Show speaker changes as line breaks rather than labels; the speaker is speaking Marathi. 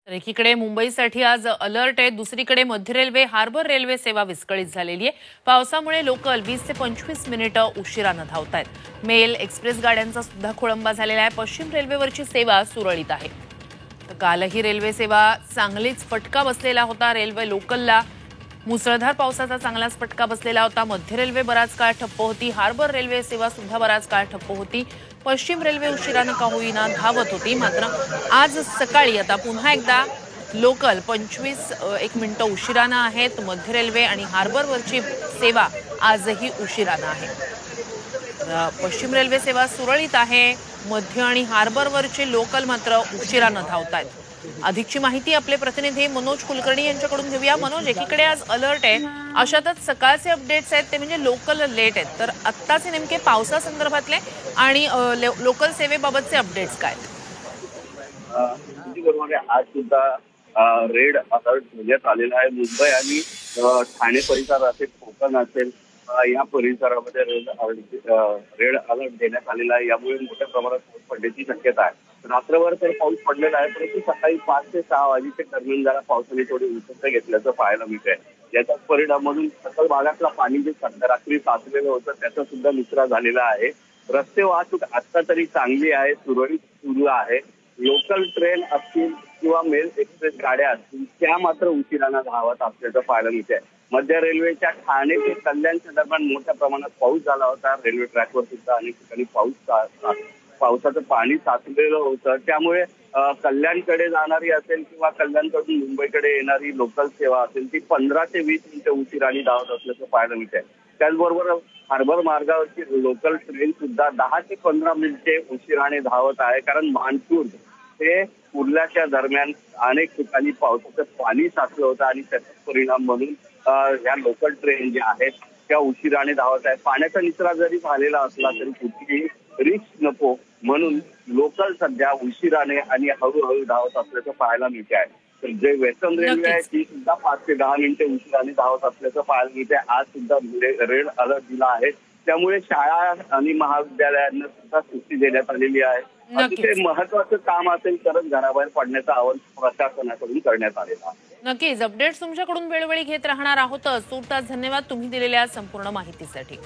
तर एकीकडे मुंबईसाठी आज अलर्ट आहे, दुसरीकडे मध्य रेल्वे हार्बर रेल्वे सेवा विस्कळीत झालेली आहे। पावसामुळे लोकल 20 ते 25 मिनिटं उशिराने धावतायत। मेल एक्सप्रेस गाड्यांचा सुद्धा खोळंबा झालेला आहे। पश्चिम रेल्वेवरची सेवा सुरळीत आहे। तर कालही रेल्वे सेवा चांगलीच फटका बसलेला होता। रेल्वे लोकलला मुसळधार पावसाचा चांगलाच फटका बसलेला होता। मध्य रेल्वे बराच काळ ठप्प होती। हार्बर रेल्वे सेवा सुद्धा बराच काळ ठप्प होती। पश्चिम रेल्वे उशिराने का होईना धावत होती। मात्र आज सकाळी आता पुन्हा एकदा लोकल 25 मिनिटं उशिराने आहेत। मध्य रेल्वे आणि हार्बरवरची सेवा आजही उशिराने आहे। पश्चिम रेल्वे सेवा सुरळीत आहे। मध्य आणि हार्बरवरचे लोकल मात्र उशिराने धावतायत। अधिकची माहिती आपले प्रतिनिधी मनोज कुलकर्णी यांच्याकडून घेऊया। मनोज, एकीकडे आज अलर्ट आहे, अशातच सकाळचे अपडेट्स आहेत ते म्हणजे लोकल लेट आहेत, तर आत्ताचे नेमके पावसासंदर्भातले आणि लोकल सेवेबाबतचे अपडेट्स काय?
आज सुद्धा रेड अलर्ट देण्यात आलेला आहे। मुंबई आणि ठाणे परिसर असेल, कोकण असेल, या परिसरामध्ये रेड अलर्ट देण्यात आलेला आहे। यामुळे मोठ्या प्रमाणात पाऊस पडण्याची शक्यता आहे। रात्रभर तर पाऊस पडलेला आहे, परंतु सकाळी 5 ते 6 वाजेच्या दरम्यान जरा पावसाने थोडी उसंत घेतल्याचं पाहायला मिळतंय। याचाच परिणाम म्हणून सकल भागातलं पाणी जे रात्री साचलेलं होतं त्याचा सुद्धा निचरा झालेला आहे। रस्ते वाहतूक आता तरी चांगली आहे, सुरळीत सुरू आहे। लोकल ट्रेन असतील किंवा मेल एक्सप्रेस गाड्या असतील त्या मात्र उशिराने धावत असल्याचं पाहायला मिळतंय। मध्य रेल्वेच्या ठाणे ते कल्याणच्या दरम्यान मोठ्या प्रमाणात पाऊस झाला होता। रेल्वे ट्रॅकवर सुद्धा अनेक ठिकाणी पावसाचं पाणी साचलेलं होतं। त्यामुळे कल्याणकडे जाणारी असेल किंवा कल्याणकडून मुंबईकडे येणारी लोकल सेवा असेल ती 15 ते 20 मिनिटं उशिराने धावत असल्याचं पाहायला मिळतंय। त्याचबरोबर हार्बर मार्गावरची लोकल ट्रेन सुद्धा 10 ते 15 मिनिटे उशिराने धावत आहे, कारण मान्सून ते कुर्ल्याच्या दरम्यान अनेक ठिकाणी पावसाचं पाणी साचलं होतं आणि त्याचा परिणाम म्हणून ह्या लोकल ट्रेन ज्या आहेत त्या उशिराने धावत आहेत। पाण्याचा निचरा जरी झालेला असला तरी कुठलीही रिस्क नको म्हणून लोकल सध्या उशिराने आणि हळूहळू धावत असल्याचं पाहायला मिळते आहे। तर जे वेस्टर्न रेल्वे आहे ती सुद्धा 5 ते 10 मिनिटे उशिराने धावत असल्याचं पाहायला मिळते। आज सुद्धा रेड अलर्ट दिला आहे, त्यामुळे शाळा आणि महाविद्यालयांना सुद्धा सुट्टी देण्यात आलेली आहे। अतिशय महत्वाचं काम असेल तरच घराबाहेर पडण्याचं आवाहन प्रशासनाकडून करण्यात आलेलं आहे।
नक्कीच अपडेट्स तुमच्याकडून वेळोवेळी घेत राहणार आहोत। तूर्तास धन्यवाद तुम्ही दिलेल्या संपूर्ण माहितीसाठी।